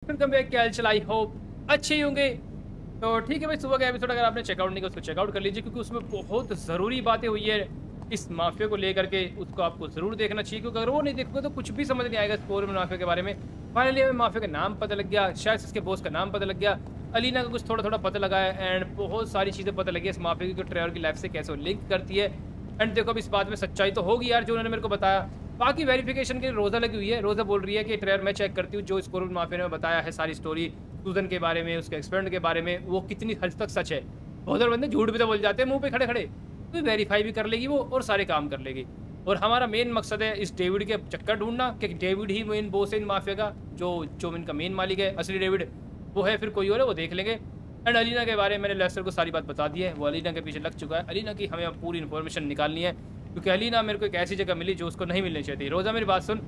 Welcome back, क्या हाल I hope अच्छे ही होंगे। तो ठीक है भाई, सुबह का एपिसोड अगर आपने चेकआउट नहीं किया उसको चेकआउट कर लीजिए, क्योंकि उसमें बहुत ज़रूरी बातें हुई है इस माफिया को लेकर के। उसको आपको ज़रूर देखना चाहिए, क्योंकि अगर वो नहीं देखोगे तो कुछ भी समझ नहीं आएगा इस पूरे माफिया के बारे में। फाइनली हमें माफिया का नाम पता लग गया, शायद इसके बॉस का नाम पता लग गया, अलीना का कुछ थोड़ा थोड़ा पता लगा है, एंड बहुत सारी चीज़ें पता लगी है इस माफिया की, ट्रेवर की लाइफ से कैसे वो लिंक करती है। एंड देखो अब इस बात में सच्चाई तो होगी यार, जो उन्होंने मेरे को बताया। बाकी वेरिफिकेशन के लिए रोज़ा लगी हुई है। रोज़ा बोल रही है कि ट्रेवर मैं चेक करती हूँ जो स्कोर माफिया ने बताया है, सारी स्टोरी सूजन के बारे में, उसके एक्सपेरिमेंट के बारे में, वो कितनी हद तक सच है। बहुत सारे बंदे झूठ भी तो बोल जाते हैं मुंह पे खड़े खड़े, तो वेरीफाई भी कर लेगी वो और सारे काम कर लेगी। और हमारा मेन मकसद है इस डेविड के चक्कर ढूंढना, कि डेविड ही मेन बॉस है इन माफिया का, जो इनका मेन मालिक है असली डेविड वो है, फिर कोई और है वो देख लेंगे। एंड अलीना के बारे में मैंने लेस्टर को सारी बात बता दी है, वो अलीना के पीछे लग चुका है। अलीना की हमें अब पूरी इन्फॉर्मेशन निकालनी है, क्योंकि अलीना मेरे को एक ऐसी जगह मिली जो उसको नहीं मिलनी चाहिए थी। रोज़ा मेरी बात सुन,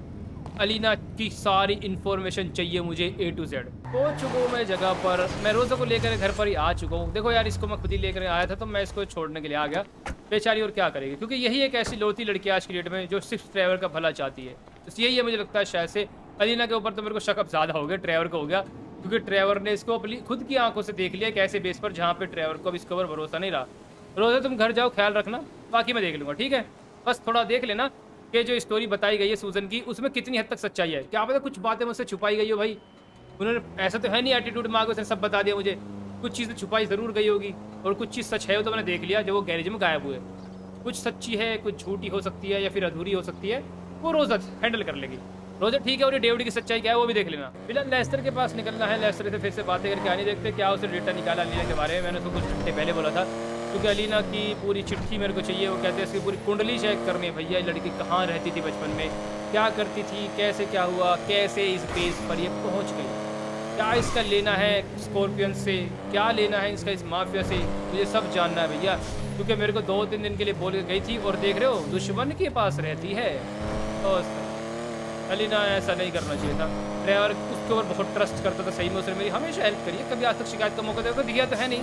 अलीना की सारी इन्फॉर्मेशन चाहिए मुझे A to Z। पहुंच चुका हूँ मैं जगह पर, मैं रोज़ा को लेकर घर पर ही आ चुका हूँ। देखो यार, इसको मैं खुद ही लेकर आया था, तो मैं इसको छोड़ने के लिए आ गया। बेचारी और क्या करेगी, क्योंकि यही एक ऐसी लौती लड़की आज की डेट में जो सिर्फ ट्रैवल का भला चाहती है। तो यही है, मुझे लगता है शायद से अलीना के ऊपर तो मेरे को शक अब ज़्यादा हो गया, ट्रैवल को हो गया, क्योंकि ट्रैवल ने इसको अपनी खुद की आंखों से देख लिया एक ऐसे बेस पर जहाँ पे ट्रैवल को अब इसके ऊपर भरोसा नहीं रहा। रोज़ा तुम घर जाओ, ख्याल रखना, बाकी मैं देख लूँगा, ठीक है। बस थोड़ा देख लेना कि जो स्टोरी बताई गई है सूजन की, उसमें कितनी हद तक सच्चाई है। क्या पता कुछ बातें मुझसे छुपाई गई हो भाई। उन्होंने ऐसा तो है नहीं एटीट्यूड मांग उसने सब बता दिया मुझे, कुछ चीज़ें छुपाई ज़रूर गई होगी, और कुछ चीज़ सच है वो तो मैंने देख लिया, जब वो गैरेज में गायब हुए। कुछ सच्ची है, कुछ झूठी हो सकती है, या फिर अधूरी हो सकती है, वो रोज़ा हैंडल कर लेगी। रोज़ा ठीक है, और ये डेविड की सच्चाई क्या है वो भी देख लेना। फिलहाल लेस्टर के पास निकलना है, लेस्टर से फिर से बातें करके आने, देखते क्या उसने डेटा निकाला अलीना के बारे में। मैंने उसको कुछ घंटे पहले बोला था, क्योंकि अलीना की पूरी चिट्ठी मेरे को चाहिए। वो कहते हैं इसकी पूरी कुंडली चेक करनी है भैया, ये लड़की कहाँ रहती थी बचपन में, क्या करती थी, कैसे क्या हुआ, कैसे इस बेस पर ये पहुँच गई, क्या इसका लेना है स्कॉर्पियन से, क्या लेना है इसका इस माफिया से, मुझे सब जानना है भैया। क्योंकि मेरे को 2-3 दिन के लिए बोल के गई थी, और देख रहे हो दुश्मन के पास रहती है। तो अलीना ऐसा नहीं करना चाहिए था। ट्रेवर उसके ऊपर बहुत ट्रस्ट करता था, सही में उसने मेरी हमेशा हेल्प करी है, कभी आज तक शिकायत का मौका देखो दिया तो है नहीं,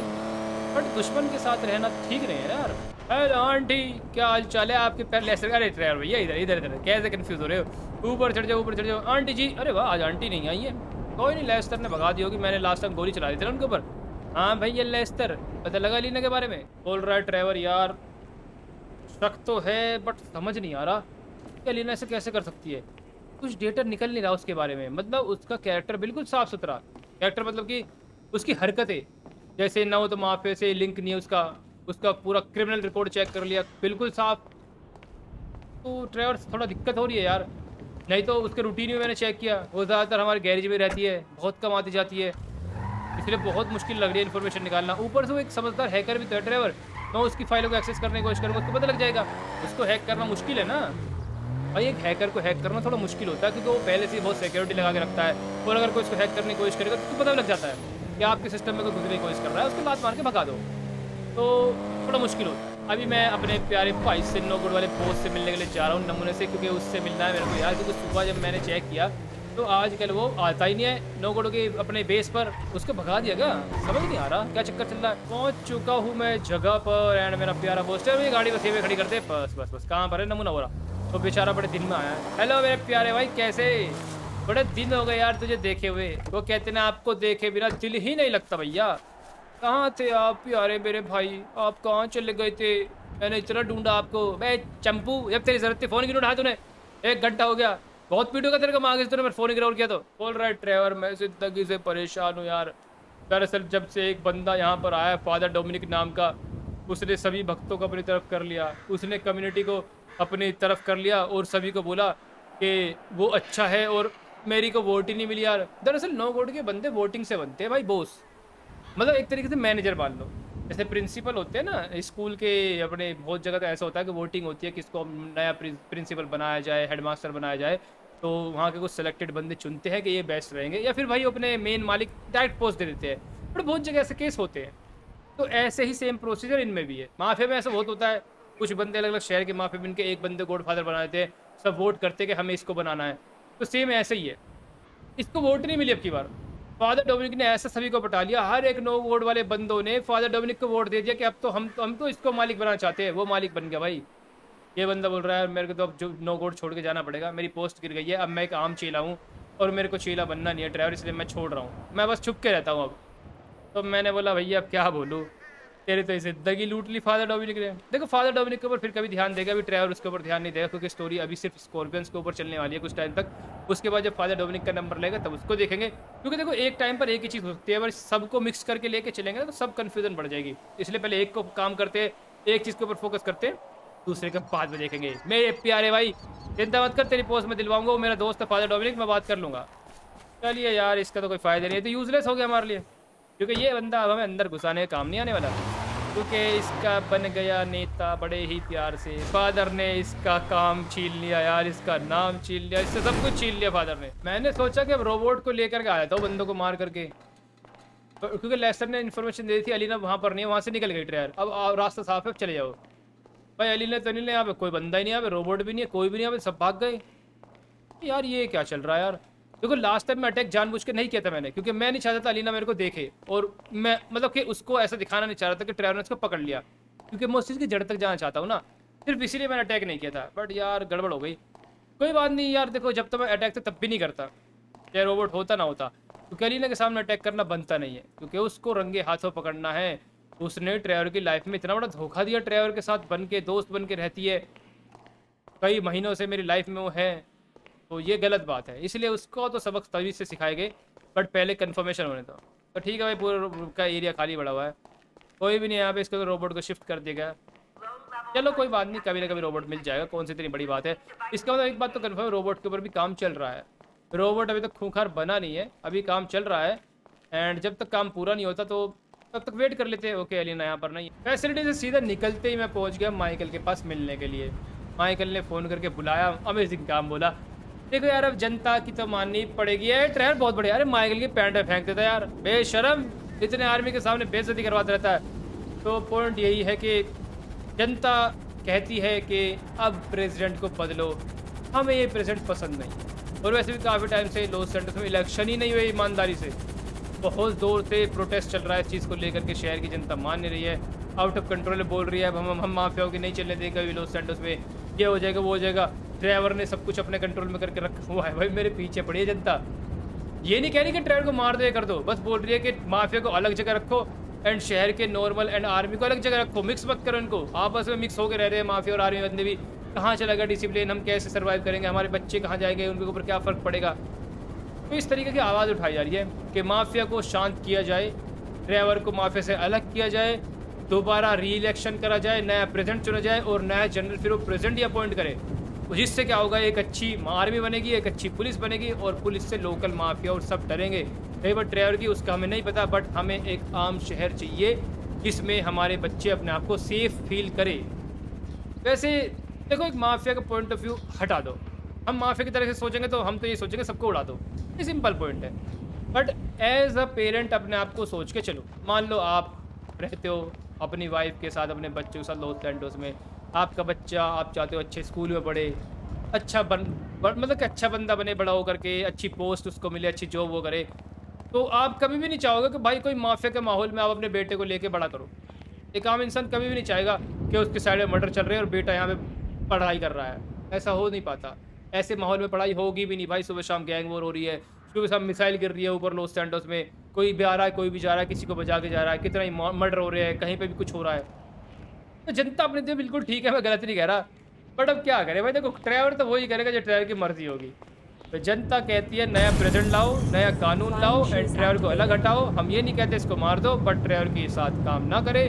बट दुश्मन के साथ रहना ठीक नहीं है यार। हेलो आंटी, क्या हाल चाल है आपके? पैर लेस्टर, अरे ट्रेवर भैया इधर इधर इधर, कैसे कंफ्यूज हो रहे हो? ऊपर चढ़ जाओ, ऊपर चढ़ जाओ आंटी जी। अरे वाह, आज आंटी नहीं आई है। कोई नहीं, लेस्टर ने भगा दी होगी, मैंने लास्ट टाइम गोली चला दी थी ना उनके ऊपर। हाँ भैया लेस्टर, पता लगा लीना के बारे में? बोल रहा है ट्रेवर यार, शक तो है बट समझ नहीं आ रहा कि लीना ऐसे कैसे कर सकती है। कुछ डेटा निकल नहीं रहा उसके बारे में, मतलब उसका कैरेक्टर बिल्कुल साफ सुथरा कैरेक्टर, मतलब कि उसकी हरकतें जैसे ना हो तो माफिया से लिंक नहीं है उसका, उसका पूरा क्रिमिनल रिकॉर्ड चेक कर लिया बिल्कुल साफ। तो ट्रेवर थोड़ा दिक्कत हो रही है यार। नहीं तो उसके रूटीन में मैंने चेक किया, वो ज़्यादातर हमारे गैरेज में रहती है, बहुत कम आती जाती है, इसलिए बहुत मुश्किल लग रही है इन्फॉर्मेशन निकालना। ऊपर से वो एक समझदार हैकर भी तो है ट्रेवर, मैं उसकी फाइलों को एक्सेस करने की कोशिश करूँगा उसको पता लग जाएगा। उसको हैक करना मुश्किल है ना भाई, एक हैकर को हैक करना थोड़ा मुश्किल होता है, क्योंकि वो पहले से ही बहुत सिक्योरिटी लगा के रखता है, और अगर कोई उसको हैक करने की कोशिश करेगा तो उसको पता लग जाता है कि आपके सिस्टम में कोई घुसने की कोशिश कर रहा है, उसके बाद मार के भगा दो, तो थोड़ा मुश्किल होता है। अभी मैं अपने प्यारे भाई से नो गुड वाले पोस्ट से मिलने के लिए जा रहा हूँ नमूने से, क्योंकि उससे मिलना है मेरे को यार, क्योंकि सुबह जब मैंने चेक किया तो आजकल वो आता ही नहीं है नो गुड के अपने बेस पर, उसको भगा दिया क्या, समझ नहीं आ रहा क्या चक्कर चल रहा है। पहुँच चुका हूँ मैं जगह पर, एंड मेरा प्यारा पोस्टर ये गाड़ी बस ये खड़ी करते, बस बस बस कहाँ पर है नमूना हो रहा, तो बेचारा बड़े दिन में आया है। हेलो मेरे प्यारे भाई, कैसे? बड़े दिन हो गए यार तुझे देखे हुए, वो कहते ना आपको देखे बिना दिल ही नहीं लगता भैया। कहाँ थे आप प्यारे मेरे भाई, आप कहाँ चले गए थे? मैंने इतना ढूंढा आपको। मैं चंपू, जब तेरी जरूरत थी फ़ोन क्यों उठाया तूने? 1 घंटा हो गया, बहुत पीटूंगा तेरे को मांगे तूने, मैं फ़ोन इग्नोर किया तो। बोल रहा है ट्रेवर मैं जिंदगी से परेशान हूँ यार। दरअसल जब से एक बंदा यहाँ पर आया फादर डोमिनिक नाम का, उसने सभी भक्तों को अपनी तरफ कर लिया, उसने कम्युनिटी को अपनी तरफ कर लिया, और सभी को बोला कि वो अच्छा है, और मेरी को वोट ही नहीं मिली यार। दरअसल नो वोट के बंदे वोटिंग से बनते हैं भाई बॉस, मतलब एक तरीके से मैनेजर मान लो, जैसे प्रिंसिपल होते हैं ना स्कूल के अपने, बहुत जगह तो ऐसा होता है कि वोटिंग होती है किसको नया प्रिंसिपल बनाया जाए, हेडमास्टर बनाया जाए, तो वहाँ के कुछ सिलेक्टेड बंदे चुनते हैं कि ये बेस्ट रहेंगे, या फिर भाई अपने मेन मालिक डायरेक्ट पोस्ट दे देते हैं, बट बहुत जगह ऐसे केस होते हैं। तो ऐसे ही सेम प्रोसीजर इनमें भी है। माफिया में ऐसा बहुत होता है, कुछ बंदे अलग अलग शहर के माफिया में इनके एक बंदे गॉड फादर बना देते हैं, सब वोट करते हैं कि हमें इसको बनाना है, तो सेम ऐसे ही है। इसको वोट नहीं मिली अब की बार, फादर डोमिनिक ने ऐसा सभी को पटा लिया, हर एक नो वोट वाले बंदों ने फादर डोमिनिक को वोट दे दिया कि अब तो हम तो इसको मालिक बनाना चाहते हैं, वो मालिक बन गया भाई। ये बंदा बोल रहा है मेरे को तो अब जो नो वोट छोड़ के जाना पड़ेगा, मेरी पोस्ट गिर गई है, अब मैं एक आम चेला हूँ, और मेरे को चीला बनना नहीं है ड्राइवर, इसलिए मैं छोड़ रहा हूँ, मैं बस छुप के रहता हूँ अब। तो मैंने बोला भैया अब क्या बोलूँ, तेरी तो ज़िंदगी लूट ली फादर डोमिनिक ने। देखो फादर डोमिनिक के ऊपर फिर कभी ध्यान देगा, अभी ट्रेवर उसके ऊपर ध्यान नहीं देगा, क्योंकि स्टोरी अभी सिर्फ स्कॉर्पियंस के ऊपर चलने वाली है कुछ टाइम तक। उसके बाद जब फादर डोमिनिक का नंबर लेगा तब उसको देखेंगे, क्योंकि देखो एक टाइम पर एक ही चीज़ हो सकती है, अगर सबको मिक्स करके लेके चलेंगे ना तो सब कन्फ्यूजन बढ़ जाएगी। इसलिए पहले एक को काम करते, एक चीज़ के ऊपर फोकस करते, दूसरे का बाद में देखेंगे। मेरे प्यारे भाई चिंता मत कर, तेरी पोस्ट में दिलवाऊंगा, वो मेरा दोस्त है फादर डोमिनिक, मैं बात कर लूँगा। चलिए यार इसका तो कोई फ़ायदा नहीं है, तो यूज़लेस हो गया हमारे लिए, क्योंकि ये बंदा अब हमें अंदर घुसाने का काम नहीं आने वाला, क्योंकि इसका बन गया नेता बड़े ही प्यार से। फादर ने इसका काम छीन लिया यार, इसका नाम छीन लिया, इससे सब कुछ छीन लिया फादर ने। मैंने सोचा कि अब रोबोट को लेकर के आया था बंदों को मार करके, क्योंकि लेस्टर ने इन्फॉर्मेशन दे दी थी अलीना वहाँ पर नहीं है, वहाँ से निकल गई ट्रेयर। अब रास्ता साफ है, चले जाओ भाई। अलीना तो नहीं, यहाँ पे कोई बंदा ही नहीं, यहाँ पे रोबोट भी नहीं है, कोई भी नहीं, यहाँ पे सब भाग गए यार। ये क्या चल रहा है यार। देखो लास्ट टाइम मैं अटैक जानबूझ के नहीं किया था मैंने, क्योंकि मैं नहीं चाहता था अलीना मेरे को देखे, और मैं मतलब कि उसको ऐसा दिखाना नहीं चाह रहा था कि ट्रेवर ने उसको पकड़ लिया, क्योंकि मैं उस चीज़ की जड़ तक जाना चाहता हूँ ना, सिर्फ इसीलिए मैंने अटैक नहीं किया था। बट यार गड़बड़ हो गई, कोई बात नहीं यार। देखो जब तक मैं अटैक था तब भी नहीं करता, चाहे रोबोट होता ना होता, क्योंकि अलीना के सामने अटैक करना बनता नहीं है, क्योंकि उसको रंगे हाथों पकड़ना है। उसने ट्रेवर की लाइफ में इतना बड़ा धोखा दिया, ट्रेवर के साथ बन के दोस्त बन के रहती है, कई महीनों से मेरी लाइफ में वो है, तो ये गलत बात है। इसलिए उसको तो सबक तभी से सिखाएंगे, बट पहले कंफर्मेशन होने दो। तो ठीक है भाई, पूरा का एरिया खाली पड़ा हुआ है, कोई भी नहीं यहाँ पे, इसको तो रोबोट को शिफ्ट कर देगा। चलो कोई बात नहीं, कभी ना कभी रोबोट मिल जाएगा, कौन सी इतनी बड़ी बात है। इसका मतलब एक बात तो कन्फर्म, रोबोट के ऊपर भी काम चल रहा है। रोबोट अभी तक खूंखार बना नहीं है, अभी काम चल रहा है, एंड जब तक काम पूरा नहीं होता तो तब तक वेट कर लेते हैं। ओके अलीना यहाँ पर नहीं, फैसिलिटी से सीधा निकलते ही मैं पहुँच गया माइकल के पास मिलने के लिए। माइकल ने फ़ोन करके बुलाया, अमेजिंग काम बोला। देखो यार अब जनता की तो माननी पड़ेगी है, ट्रेवर बहुत बढ़िया। अरे माइकल की पैंट फेंक देता यार, बेशरम, इतने आर्मी के सामने बेइज्जती करवाता रहता है। तो पॉइंट यही है कि जनता कहती है कि अब प्रेसिडेंट को बदलो, हमें ये प्रेसिडेंट पसंद नहीं। और वैसे भी काफ़ी टाइम से लॉस एंजेलिस में इलेक्शन ही नहीं हुए ईमानदारी से, बहुत जोर से प्रोटेस्ट चल रहा है इस चीज़ को लेकर के, शहर की जनता मान नहीं रही है, आउट ऑफ कंट्रोल बोल रही है। अब हम माफियाओं की नहीं चलने देगा लॉस एंजेलिस में, ये हो जाएगा वो हो जाएगा। ड्राइवर ने सब कुछ अपने कंट्रोल में करके रखा हुआ है भाई, मेरे पीछे पड़ी है जनता। ये नहीं कह रही कि ड्राइवर को मार दो या कर दो, बस बोल रही है कि माफिया को अलग जगह रखो एंड शहर के नॉर्मल एंड आर्मी को अलग जगह रखो, मिक्स मत करो इनको। आपस में मिक्स होकर रह रहे हैं माफिया और आर्मी बंदे भी, कहाँ चलेगा डिसिप्लिन, हम कैसे सर्वाइव करेंगे, हमारे बच्चे कहाँ जाएंगे, उनके ऊपर क्या फ़र्क पड़ेगा। तो इस तरीके की आवाज़ उठाई जा रही है कि माफिया को शांत किया जाए, ड्राइवर को माफिया से अलग किया जाए, दोबारा री इलेक्शन करा जाए, नया प्रेसिडेंट चुना जाए और नया जनरल फिर वो प्रेसिडेंट ही अपॉइंट करे। जिससे क्या होगा, एक अच्छी आर्मी बनेगी, एक अच्छी पुलिस बनेगी, और पुलिस से लोकल माफिया और सब डरेंगे। कई बार ड्राइवर की उसका हमें नहीं पता, बट हमें एक आम शहर चाहिए जिसमें हमारे बच्चे अपने आप को सेफ फील करें। वैसे देखो एक माफिया का पॉइंट ऑफ व्यू हटा दो, हम माफिया की तरह से सोचेंगे तो हम तो ये सोचेंगे सबको उड़ा दो, ये सिंपल पॉइंट है। बट एज अ पेरेंट अपने आप को सोच के चलो, मान लो आप रहते हो अपनी वाइफ के साथ, अपने बच्चों के साथ लॉस एंजेलिस में, आपका बच्चा आप चाहते हो अच्छे स्कूल में पढ़े, अच्छा मतलब कि अच्छा बंदा बने, बड़ा हो करके अच्छी पोस्ट उसको मिले, अच्छी जॉब वो करे, तो आप कभी भी नहीं चाहोगे कि भाई कोई माफिया के माहौल में आप अपने बेटे को लेके बड़ा करो। एक आम इंसान कभी भी नहीं चाहेगा कि उसके साइड में मर्डर चल रहे हैं और बेटा यहाँ पे पढ़ाई कर रहा है, ऐसा हो नहीं पाता। ऐसे माहौल में पढ़ाई होगी भी नहीं भाई, सुबह शाम गैंग वॉर हो रही है, सुबह शाम मिसाइल गिर रही है ऊपर लॉस एंजेलिस में, कोई भी आ रहा है कोई भी जा रहा है, किसी को बजा के जा रहा है, कितना ही मर्डर हो रहे हैं, कहीं पे भी कुछ हो रहा है। तो जनता अपने लिए बिल्कुल ठीक है, मैं गलत नहीं कह रहा, बट अब क्या करें भाई। देखो ड्राइवर तो वही करेगा जो ड्राइवर की मर्जी होगी। तो जनता कहती है नया प्रेसिडेंट लाओ, नया कानून लाओ एंड ड्राइवर को अलग हटाओ। हम ये नहीं कहते इसको मार दो, बट ड्राइवर के साथ काम ना करे।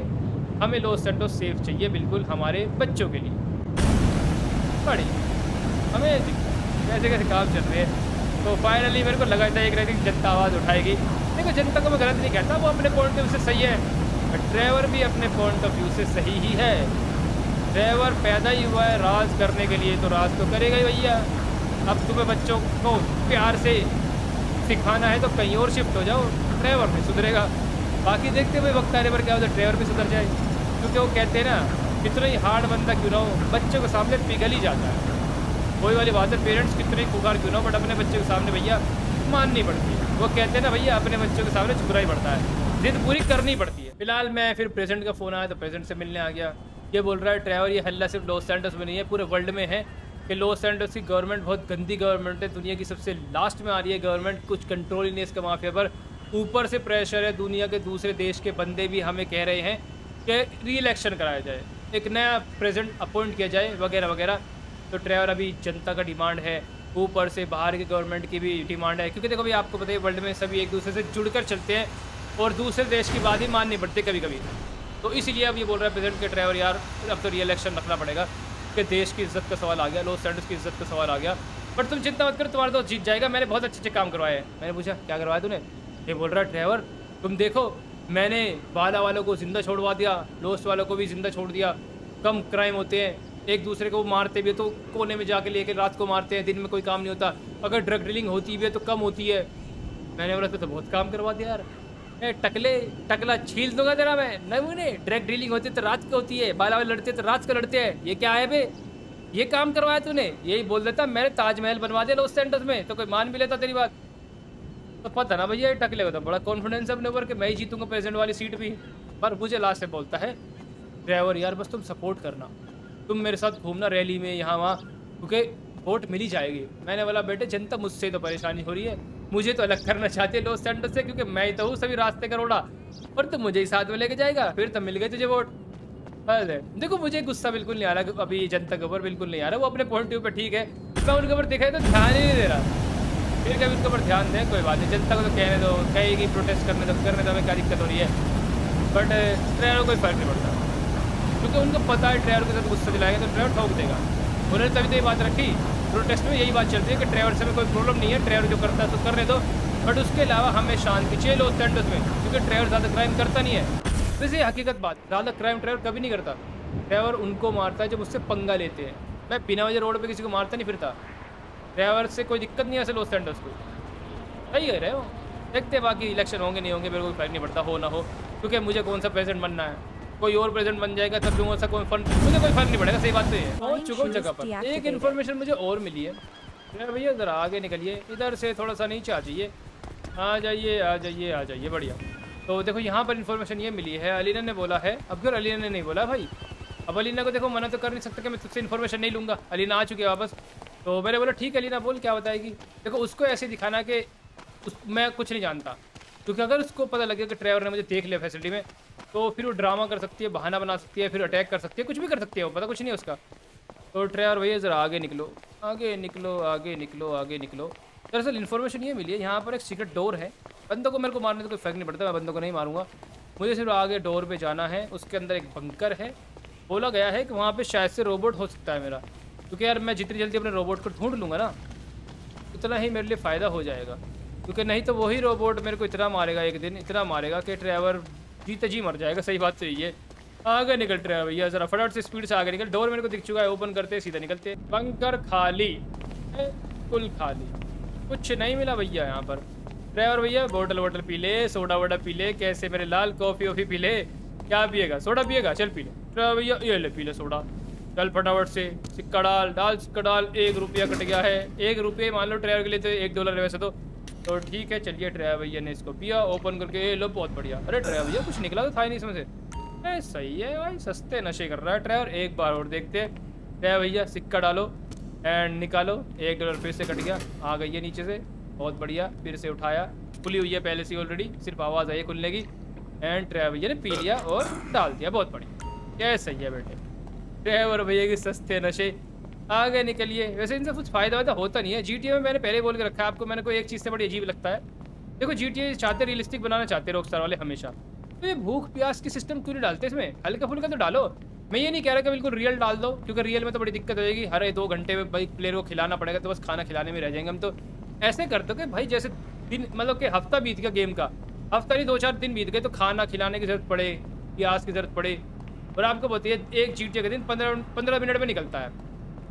हमें लॉस एंजेलिस सेफ चाहिए बिल्कुल हमारे बच्चों के लिए। बड़ी हमें कैसे कैसे काम चल रहे हैं। तो फाइनली मेरे को लगा था एक रात जनता आवाज़ उठाएगी। देखो जनता को मैं गलत नहीं कहता, वो अपने पॉइंट ऑफ व्यू से सही है, ड्राइवर भी अपने पॉइंट ऑफ व्यू से सही ही है। ड्राइवर पैदा ही हुआ है राज करने के लिए, तो राज तो करेगा ही भैया। अब तुम्हें बच्चों को प्यार से सिखाना है तो कहीं और शिफ्ट हो जाओ, ड्राइवर नहीं सुधरेगा। बाकी देखते हुए वक्त आने पर क्या होता है, ड्राइवर भी सुधर जाए, क्योंकि वो कहते हैं ना कितना ही हार्ड बंदा क्यों ना हो, बच्चों के सामने पिघल ही जाता है। वही वाली बात है, पेरेंट्स कितने ही खुकार क्यों ना हो, बट अपने बच्चे के सामने भैया माननी पड़ती है। वो कहते हैं ना भैया अपने बच्चों के सामने झुकना ही पड़ता है, जिद पूरी करनी पड़ती है। फिलहाल मैं फिर प्रेसिडेंट का फ़ोन आया तो प्रेसिडेंट से मिलने आ गया। ये बोल रहा है ड्राइवर ये हल्ला सिर्फ लॉस एंजेलिस में नहीं है, पूरे वर्ल्ड में है, कि लॉस एंजल्स की गवर्नमेंट बहुत गंदी गवर्नमेंट है, दुनिया की सबसे लास्ट में आ रही है गवर्नमेंट, कुछ कंट्रोल ही नहीं है इसका माफिया पर। ऊपर से प्रेशर है, दुनिया के दूसरे देश के बंदे भी हमें कह रहे हैं कि री इलेक्शन कराया जाए, एक नया प्रेसिडेंट अपॉइंट किया जाए वगैरह वगैरह। तो ट्रेवर अभी जनता का डिमांड है, ऊपर से बाहर की गवर्नमेंट की भी डिमांड है, क्योंकि देखो भाई आपको पता है वर्ल्ड में सभी एक दूसरे से जुड़कर चलते हैं और दूसरे देश की बात ही माननी पड़ती है कभी कभी। तो इसीलिए अब ये बोल रहा है प्रेसिडेंट के ट्रेवर यार अब तो री इलेक्शन रखना पड़ेगा, कि देश की इज्जत का सवाल आ गया, लॉस एंजल्स की इज्जत का सवाल आ गया। बट तुम चिंता मत करो, तुम्हारा दोस्त जीत जाएगा, मैंने बहुत अच्छे अच्छे काम करवाए हैं। मैंने पूछा क्या करवाया तूने? ये बोल रहा है ट्रेवर तुम देखो मैंने बाला वालों को ज़िंदा छोड़वा दिया, लोस्ट वालों को भी ज़िंदा छोड़ दिया, कम क्राइम होते हैं, एक दूसरे को मारते भी है तो कोने में जाके लेके रात को मारते हैं, दिन में कोई काम नहीं होता, अगर ड्रग डीलिंग होती भी है तो कम होती है। मैंने बोला तो बहुत काम करवा दिया यार, टकला छील दूंगा तेरा मैं। नमूने ड्रग डीलिंग होती है तो रात को होती है, बाला वाले लड़ते तो रात को लड़ते हैं, ये क्या है बे, ये काम करवाया तूने? यही बोल देता मैंने ताजमहल बनवा दिया लॉस एंजल्स में तो कोई मान भी लेता तेरी बात। तो पता ना भैया टकले को तो बड़ा कॉन्फिडेंस है अपने ऊपर कि मैं ही जीतूंगा प्रेसिडेंट वाली सीट भी। पर मुझे लास्ट में बोलता है ड्राइवर यार बस तुम सपोर्ट करना, तुम मेरे साथ घूमना रैली में यहाँ वहाँ, क्योंकि वोट मिल ही जाएगी। मैंने बोला बेटे जनता मुझसे तो परेशानी हो रही है, मुझे तो अलग करना चाहती है लॉस एंजल्स से, क्योंकि मैं ही तो हूँ सभी रास्ते का रोड़ा, और तुम मुझे ही साथ में लेके जाएगा, फिर तब मिल गए तुझे वोट। अरे देखो मुझे गुस्सा बिल्कुल नहीं आ रहा अभी जनता के ऊपर, बिल्कुल नहीं आ रहा, वो अपने पॉइंट व्यू पे ठीक है, मैं उनके ऊपर दिखाई तो ध्यान ही नहीं दे रहा। फिर कभी उनके ऊपर ध्यान दें कोई बात नहीं, जनता को तो कहने दो, कहेगी प्रोटेस्ट करने दो हमें क्या दिक्कत हो रही है। बट ट्रेवर को कोई फर्क नहीं पड़ता, क्योंकि उनको पता है ट्रेवर के साथ गुस्सा दिलाएगा तो ट्रेवर ठोक देगा। उन्होंने तभी तो ये बात रखी, प्रोटेस्ट में यही बात चलती है कि ट्रेवर से में कोई प्रॉब्लम नहीं है, ट्रेवर जो करता है तो करने दो, बट उसके अलावा हमें शांति चाहिए लॉस एंजल्स में, क्योंकि ट्रेवर ज़्यादा क्राइम करता नहीं है। वैसे हकीकत बात, ज़्यादा क्राइम ट्रेवर कभी नहीं करता, ट्रेवर उनको मारता है जब उससे पंगा लेते हैं। मैं बिना वजह रोड पे किसी को मारता नहीं फिरता, ट्रेवर से कोई दिक्कत नहीं है ऐसे लॉस एंजल्स को। सही है रहे हो, देखते हैं बाकी इलेक्शन होंगे नहीं होंगे, मेरे को फर्क नहीं पड़ता हो ना हो, क्योंकि मुझे कौन सा प्रेसिडेंट बनना है, कोई और प्रेसिडेंट बन जाएगा तब भी मुझे कोई फर्क नहीं पड़ेगा। सही बात तो है। पहुँच चुका हूँ जगह पर, एक इन्फॉर्मेशन मुझे और मिली है। भैया ज़रा आगे निकलिए, इधर से थोड़ा सा नीचे आ जाइए, आ जाइए आ जाइए आ जाइए, बढ़िया। तो देखो यहाँ पर इन्फॉर्मेशन ये मिली है, अलीना ने बोला है, अब क्यों अलीना ने नहीं बोला भाई, अब अलीना को देखो मना तो कर नहीं सकता कि मैं तुझसे इन्फॉर्मेशन नहीं लूँगा, अलीना आ चुकी है वापस। तो मैंने बोला ठीक है अलीना बोल क्या बताएगी। देखो उसको ऐसे दिखाना कि मैं कुछ नहीं जानता, क्योंकि अगर उसको पता लगे कि ट्रेवर ने मुझे देख लिया फैसिलिटी में, तो फिर वो ड्रामा कर सकती है, बहाना बना सकती है, फिर अटैक कर सकती है, कुछ भी कर सकती है, वो पता कुछ नहीं है उसका। तो ट्रेवर भैया ज़रा आगे निकलो आगे निकलो आगे निकलो आगे निकलो। दरअसल इन्फॉर्मेशन ये मिली है, यहाँ पर एक सीक्रेट डोर है, बंदों को मेरे को मारने से कोई फर्क नहीं पड़ता, मैं बंदों को नहीं मारूंगा, मुझे सिर्फ आगे डोर पे जाना है, उसके अंदर एक बंकर है, बोला गया है कि वहाँ पे शायद से रोबोट हो सकता है मेरा, क्योंकि यार मैं जितनी जल्दी अपने रोबोट को ढूंढ लूँगा ना उतना ही मेरे लिए फ़ायदा हो जाएगा, क्योंकि नहीं तो वही रोबोट मेरे को इतना मारेगा एक दिन, इतना मारेगा कि ट्रेवर जीते जी मर जाएगा। सही बात तो यही है। आगे निकल ट्रेवर भैया ज़रा फटाफट से स्पीड से आगे निकल, डोर मेरे को दिख चुका है, ओपन करते सीधा निकलते। बंकर खाली, बिल्कुल खाली, कुछ नहीं मिला भैया यहाँ पर। ड्राइवर भैया बोतल वोटल पी ले, सोडा वोडा पी ले, कैसे मेरे लाल कॉफ़ी वॉफ़ी पी ले, क्या पिएगा सोडा पिएगा, चल पी ले। ड्राइवर भैया ये ले पी ले सोडा, चल फटाफट से सिक्का डाल सिक्का डाल, 1 रुपया कट गया है, 1 रुपये मान लो ड्राइवर के लिए तो $1 है वैसे तो ठीक है। चलिए ड्राइवर भैया ने इसको पिया, ओपन करके लो, बहुत बढ़िया। अरे ड्राइवर भैया कुछ निकला तो था ही नहीं इसमें से, सही है भाई, सस्ते नशे कर रहा है ड्राइवर। एक बार और देखते हैं। ड्राइवर भैया सिक्का डालो एंड निकालो, $1 फिर से कट गया, आ गई है नीचे से, बहुत बढ़िया। फिर से उठाया, खुली हुई है पहले से ऑलरेडी, सिर्फ आवाज़ आई है खुलने की, एंड ड्राइवर भैया ने पी लिया और डाल दिया, बहुत बढ़िया। क्या सही है बेटे, ड्राइवर भैया के सस्ते नशे। आगे निकलिए। वैसे इनसे कुछ फ़ायदा वायदा होता नहीं है। GTA में मैंने पहले बोल के रखा है आपको, मैंने कोई एक चीज़ से बड़ी अजीब लगता है, देखो GTA चाहते रियलिस्टिक बनाना चाहते रॉकस्टार वाले हमेशा, तो ये भूख प्यास की सिस्टम क्यों नहीं डालते इसमें, हल्का फुल्का तो डालो। मैं ये नहीं कह रहा कि बिल्कुल रियल डाल दो, क्योंकि रियल में तो बड़ी दिक्कत हो जाएगी, हर 2 घंटे में भाई प्लेयर को खिलाना पड़ेगा, तो बस खाना खिलाने में रह जाएंगे हम। तो ऐसे कर दो कि भाई जैसे दिन, मतलब कि हफ्ता बीत गया गेम का, हफ्ता नहीं 2-4 दिन बीत गए, तो खाना खिलाने की ज़रूरत पड़े, प्याज की ज़रूरत पड़े। और आपको बताइए एक GTA का दिन 15 मिनट में निकलता है,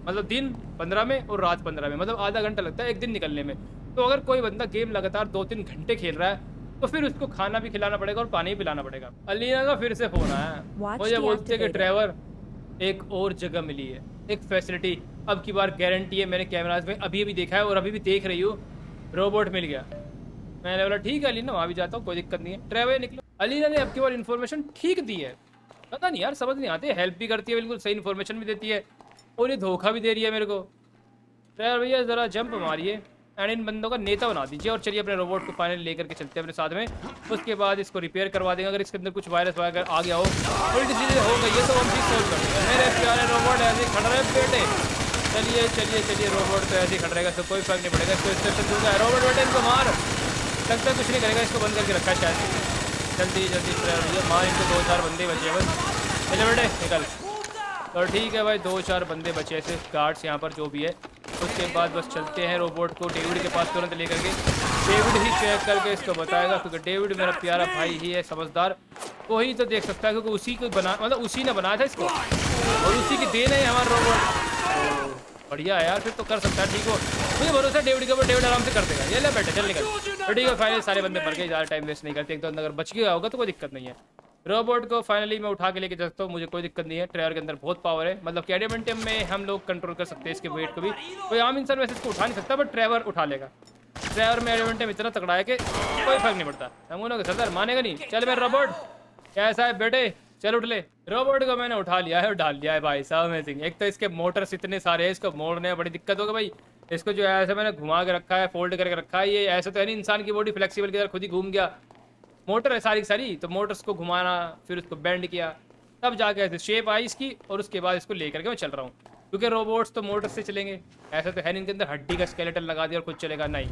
मतलब दिन 15 में और रात 15 में, मतलब आधा घंटा लगता है एक दिन निकलने में। तो अगर कोई बंदा गेम लगातार 2-3 घंटे खेल रहा है, तो फिर उसको खाना भी खिलाना पड़ेगा और पानी भी पिलाना पड़ेगा। अलीना का फिर से फोन आया, मुझे बोलते हैं कि ड्राइवर एक और जगह मिली है, एक फैसिलिटी, अब की बार गारंटी है, मैंने कैमराज में अभी भी देखा है और अभी भी देख रही हूँ, रोबोट मिल गया। मैंने बोला ठीक है अलीना, वहाँ भी जाता हूँ, कोई दिक्कत नहीं है। ड्राइवर निकलो। अलीना ने अब की बार इन्फॉर्मेशन ठीक दी है, पता नहीं यार समझ नहीं आती, हेल्प भी करती है, बिल्कुल सही इन्फॉर्मेशन भी देती है, और ये धोखा भी दे रही है मेरे को। ड्राइवर भैया ज़रा जंप मारिए एंड इन बंदों का नेता बना दीजिए और चलिए अपने रोबोट को फाइनली लेकर के चलते हैं अपने साथ में। उसके बाद इसको रिपेयर करवा देंगे। अगर इसके अंदर कुछ वायरस वगैरह आ गया हो, उल्टी सीधी हो गई है तो हम चीज़ सोल्व कर देंगे। मेरे प्यारे रोबोट ऐसे ही खड़ रहे बेटे। चलिए चलिए चलिए, रोबोट तो ऐसे ही खड़ रहेगा, इसको कोई फर्क नहीं पड़ेगा। इसको इंस्ट्रक्शन दूंगा, रोबोट बेटे इनको मार। लगता है कुछ नहीं करेगा, इसको बंद करके रखा है शायद। जल्दी जल्दी भैया मार इनको, 2-4 बंदे बचे हैं बस। चलिए बेटे निकल। तो ठीक है भाई, 2-4 बंदे बचे ऐसे गार्ड्स यहाँ पर जो भी है। उसके बाद बस चलते हैं रोबोट को डेविड के पास तुरंत लेकर के। डेविड ही चेक करके इसको बताएगा, क्योंकि डेविड मेरा प्यारा भाई ही है, समझदार। वही तो देख सकता है, क्योंकि उसी को बना, मतलब उसी ने बनाया था इसको और उसी की देन है हमारा रोबोट। बढ़िया है यार, फिर तो कर सकता है। ठीक हो, मुझे भरोसा डेविड के ऊपर, डेविड आराम से कर देगा। ये ले बेटा चल निकल। तो ठीक है, फाइनली सारे बंदे मर गए, ज़्यादा टाइम वेस्ट नहीं करते। एक तो अगर बच गया होगा तो कोई दिक्कत नहीं है। रोबोट को फाइनली मैं उठा के लेके जा सकता हूँ, मुझे कोई दिक्कत नहीं है। ट्रेवर के अंदर बहुत पावर है, मतलब कि एडेमेंटियम में हम लोग कंट्रोल कर सकते हैं इसके वेट को भी। कोई आम इंसान वैसे इसको उठा नहीं सकता, बट ट्रेवर उठा लेगा। ट्रेवर में एडेमेंटियम इतना तगड़ा है कि कोई फर्क नहीं पड़ता। हम के सरदार मानेगा नहीं। चल मेरा रोबोट कैसा है बेटे, चल उठ ले। रोबोट को मैंने उठा लिया है और डाल दिया है भाई साहब अमेजिंग। एक तो इसके मोटर्स इतने सारे हैं, इसको मोड़ने में बड़ी दिक्कत होगा भाई। इसको जो है ऐसे मैंने घुमा के रखा है, फोल्ड करके रखा है। ये ऐसा तो है नहीं इंसान की बॉडी फ्लेक्सिबल की तरह खुद ही घूम गया। मोटर है सारी सारी, तो मोटर्स को घुमाना, फिर उसको बेंड किया, तब जाके ऐसे शेप आई इसकी। और उसके बाद इसको लेकर के मैं चल रहा हूँ, क्योंकि रोबोट्स तो मोटर से चलेंगे। ऐसा तो है नहीं इनके अंदर हड्डी का स्केलेटन लगा दिया और खुद चलेगा, नहीं।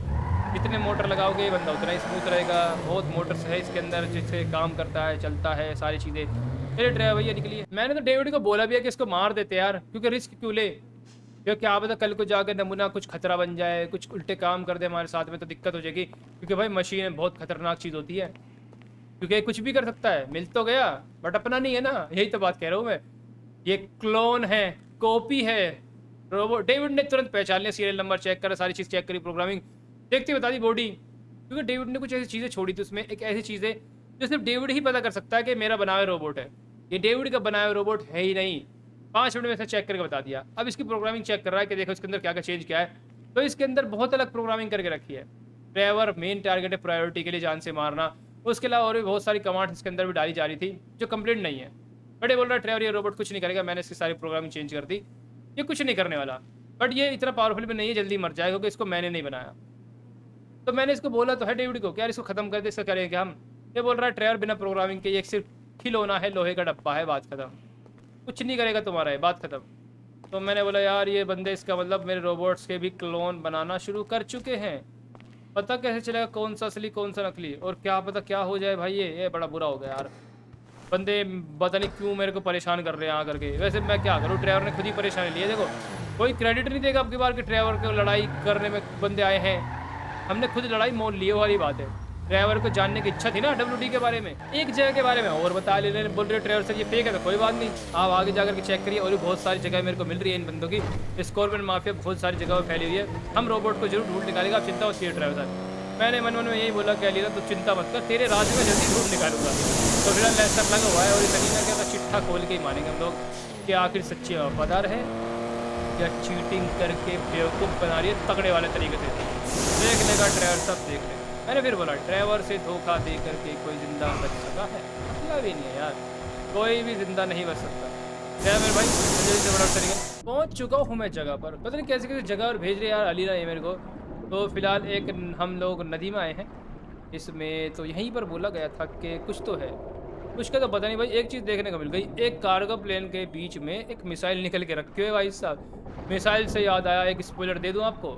जितने मोटर लगाओगे ये बंदा उतना ही स्मूथ रहेगा। बहुत मोटर्स है इसके अंदर जिससे काम करता है, चलता है, सारी चीज़ें। मेरे ड्राइवर भैया निकलिए। मैंने तो डेविड को बोला भी है कि इसको मार देते यार, क्योंकि रिस्क क्यों ले, क्योंकि क्या पता कल को जाकर नमूना कुछ खतरा बन जाए, कुछ उल्टे काम कर दे हमारे साथ में, तो दिक्कत हो जाएगी। क्योंकि भाई मशीन बहुत खतरनाक चीज़ होती है, क्योंकि कुछ भी कर सकता है। मिल तो गया बट अपना नहीं है ना, यही तो बात कह रहा हूँ मैं। ये क्लोन है, कॉपी है। रोबोट डेविड ने तुरंत पहचान लिया, सीरियल नंबर चेक करा, सारी चीज़ चेक करी, प्रोग्रामिंग देखती बता दी बॉडी। क्योंकि डेविड ने कुछ ऐसी चीज़ें छोड़ी थी उसमें, एक ऐसी चीज़ है जो सिर्फ डेविड ही पता कर सकता है कि मेरा बनाया रोबोट है। ये डेविड का बनाया रोबोट है ही नहीं। 5 मिनट में से चेक करके बता दिया। अब इसकी प्रोग्रामिंग चेक कर रहा है कि देखो इसके अंदर क्या क्या चेंज किया है। तो इसके अंदर बहुत अलग प्रोग्रामिंग करके रखी है। ट्रेवर मेन टारगेट है, प्रायोरिटी के लिए जान से मारना। उसके अलावा और भी बहुत सारी कमांड्स इसके अंदर भी डाली जा रही थी जो कंप्लीट नहीं है। बट ये बोल रहा है ट्रेवर ये रोबोट कुछ नहीं करेगा, मैंने इसकी सारी प्रोग्रामिंग चेंज कर दी, ये कुछ नहीं करने वाला। बट ये इतना पावरफुल भी नहीं है, जल्दी मर जाएगा, क्योंकि इसको मैंने नहीं बनाया। तो मैंने इसको बोला तो है डेविड को, क्या इसको खत्म कर दे, इसका करेंगे हम। ये बोल रहा है ट्रेवर बिना प्रोग्रामिंग के, ये सिर्फ खिलौना है, लोहे का डब्बा है, बात खत्म, कुछ नहीं करेगा तुम्हारा, है बात खत्म। तो मैंने बोला यार ये बंदे इसका मतलब मेरे रोबोट्स के भी क्लोन बनाना शुरू कर चुके हैं। पता कैसे चलेगा कौन सा असली कौन सा नकली, और क्या पता क्या हो जाए भाई। ये बड़ा बुरा हो गया यार। बंदे पता नहीं क्यों मेरे को परेशान कर रहे हैं आकर के। वैसे मैं क्या करूँ, ट्रेवर ने खुद ही परेशानी ली है। देखो कोई क्रेडिट नहीं देगा अब की बार कि ट्रेवर को लड़ाई करने में बंदे आए हैं। हमने खुद लड़ाई मोल ली वाली बात है। ट्रेवर को जानने की इच्छा थी ना WD के बारे में, एक जगह के बारे में और बता ले रहे, बोल रहे ट्रेवर सर ये फेक है, तो कोई बात नहीं, आप आगे जाकर के चेक करिए। और भी बहुत सारी जगह मेरे को मिल रही है इन बंदों की। स्कॉर्पियन माफिया बहुत सारी जगह फैली हुई है। हम रोबोट को जरूर ढूंढ निकालेगा, आप चिंता मत कीजिए ट्रेवर सर। मैंने मन में यही बोला क्या लीना, तो चिंता मत कर, तेरे राज में जल्दी ढूंढ निकालूंगा। तो फिर लेसर लगा हुआ है और सलीना क्या था, चिट्ठा खोल के ही मानेंगे हम लोग कि आखिर सच्ची वफादार है या चीटिंग करके बेवकूफ़ बना रही है तगड़े वाले तरीके से। देख लेगा ट्रेवर सब देख लेगा। मैंने फिर बोला ट्रेवर से धोखा दे करके कोई जिंदा बच सका है? मतलब ही नहीं है यार, कोई भी जिंदा नहीं बच सकता। क्या मेरे भाई जल्दी से बड़ा तरीके पहुँच चुका हूँ मैं जगह पर, पता नहीं कैसे कैसे जगह और भेज रहे यार अलीना ये मेरे को। तो फिलहाल एक हम लोग नदी में आए हैं इसमें, तो यहीं पर बोला गया था कि कुछ तो है, कुछ का तो पता नहीं भाई। एक चीज़ देखने को मिल गई, एक कार्गो प्लेन के बीच में एक मिसाइल निकल के रखे हुए भाई साहब। मिसाइल से याद आया, एक स्पॉइलर दे दूं आपको,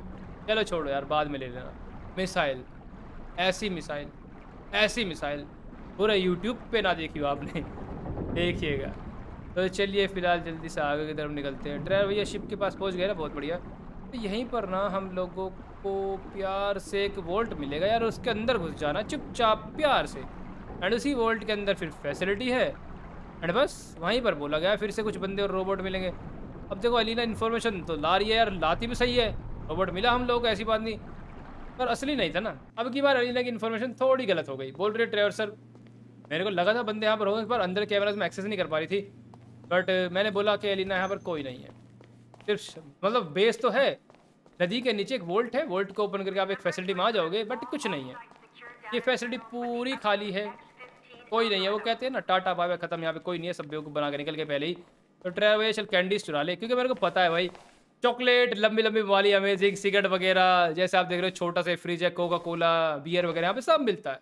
चलो छोड़ो यार बाद में ले लेना। मिसाइल, ऐसी मिसाइल, ऐसी मिसाइल पूरा यूट्यूब पे ना देखी हो आपने, देखिएगा। तो चलिए फिलहाल जल्दी से आगे की तरफ निकलते हैं। ड्राइवर भैया शिप के पास पहुंच गए ना, बहुत बढ़िया। तो यहीं पर ना हम लोगों को प्यार से एक वोल्ट मिलेगा यार, उसके अंदर घुस जाना चुपचाप प्यार से। एंड उसी वोल्ट के अंदर फिर फैसिलिटी है। एंड बस वहीं पर बोला गया फिर से कुछ बंदे और रोबोट मिलेंगे। अब देखो अलीना इन्फॉर्मेशन तो ला रही है यार, लाती भी सही है, रोबोट मिला हम लोग को, ऐसी बात नहीं, पर असली नहीं था ना। अब की बार अलीना की इन्फॉर्मेशन थोड़ी गलत हो गई। बोल रहे ट्रेवर सर मेरे को लगा था बंदे यहाँ पर होंगे, पर अंदर कैमराज में एक्सेस नहीं कर पा रही थी। बट मैंने बोला कि अलीना यहाँ पर कोई नहीं है, सिर्फ मतलब बेस तो है, नदी के नीचे एक वोल्ट है, वोल्ट को ओपन करके आप एक फैसिलिटी में आ जाओगे, बट कुछ नहीं है। ये फैसिलिटी पूरी खाली है, कोई नहीं है। वो कहते हैं ना टाटा बाय बाय खत्म, यहाँ पे कोई नहीं है, सब बेवकूफ़ बना के निकल के पहले ही। तो ट्रेवर चल कैंडीज चुरा ले, क्योंकि मेरे को पता है भाई चॉकलेट, लंबी-लंबी वाली अमेजिंग सिगरेट वगैरह, जैसे आप देख रहे हो छोटा सा फ्रिज है, कोका कोला, बियर वगैरह यहाँ पे सब मिलता है।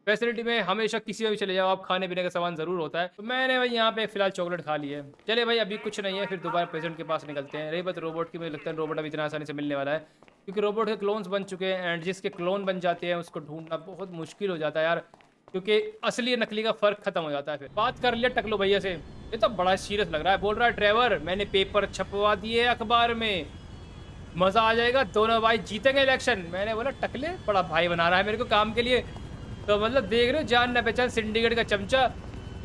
फैसिलिटी में हमेशा किसी में भी चले जाओ आप, खाने-पीने का सामान ज़रूर होता है। तो मैंने भाई यहाँ पे फिलहाल चॉकलेट खा ली है। चलिए भाई अभी कुछ नहीं है, फिर दोबारा प्रेज़ेंट के पास निकलते हैं। रही बात रोबोट की, मुझे लगता है रोबोट अभी इतना आसानी से मिलने वाला है, क्योंकि रोबोट के क्लोन्स बन चुके हैं एंड जिसके क्लोन बन जाते हैं उसको ढूँढना बहुत मुश्किल हो जाता है यार, क्योंकि असली नकली का फ़र्क खत्म हो जाता है फिर। बात कर लिया टकलू भैया से, ये तो बड़ा सीरियस लग रहा है। बोल रहा है ड्राइवर मैंने पेपर छपवा दिए अखबार में, मज़ा आ जाएगा, दोनों भाई जीतेंगे इलेक्शन। मैंने बोला टकले बड़ा भाई बना रहा है मेरे को काम के लिए। तो मतलब देख रहे हो जान ना पहचान सिंडिकेट का चमचा।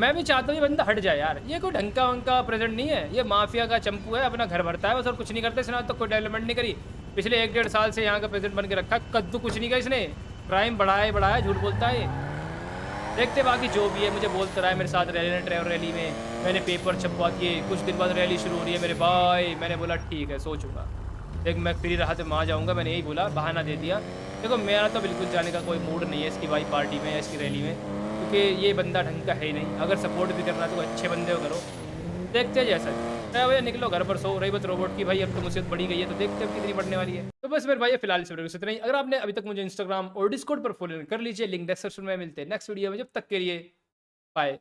मैं भी चाहता हूँ ये बंदा हट जाए यार, ये कोई ढंग का वंग प्रेजेंट नहीं है, ये माफिया का चंपू है, अपना घर भरता है बस और कुछ नहीं करता। इसने आज तक कोई डेवलपमेंट नहीं करी, पिछले 1 डेढ़ साल से यहाँ का प्रेसिडेंट बन के रखा, कद्दू कुछ नहीं किया इसने, क्राइम बढ़ाया ही बढ़ाया, झूठ बोलता है ये। देखते बाकी जो भी है, मुझे बोलता रहा है मेरे साथ रैली ट्रेवल रैली में मैंने पेपर छपवा दिए, कुछ दिन बाद रैली शुरू हो रही है मेरे भाई। मैंने बोला ठीक है सोचूंगा, देख मैं फ्री रहा तो वहाँ जाऊँगा, मैंने यही बोला, बहाना दे दिया। देखो मेरा तो बिल्कुल जाने का कोई मूड नहीं है इसकी भाई पार्टी में या इसकी रैली में, क्योंकि ये बंदा ढंग का है ही नहीं। अगर सपोर्ट भी करना तो अच्छे बंदे को करो। देखते हैं जैसा है भैया, निकलो घर पर सो। रही बात रोबोट की भाई, अब तो मुसीबत बढ़ी गई है, तो देखते हैं अब कितनी बढ़ने वाली है। तो बस मेरे भाई फिलहाल इस वीडियो से इतना ही। अगर आपने अभी तक मुझे इंस्टाग्राम और डिस्कॉर्ड पर फॉलो कर लीजिए, लिंक डिस्क्रिप्शन में। मिलते हैं नेक्स्ट वीडियो में, जब तक के लिए बाय।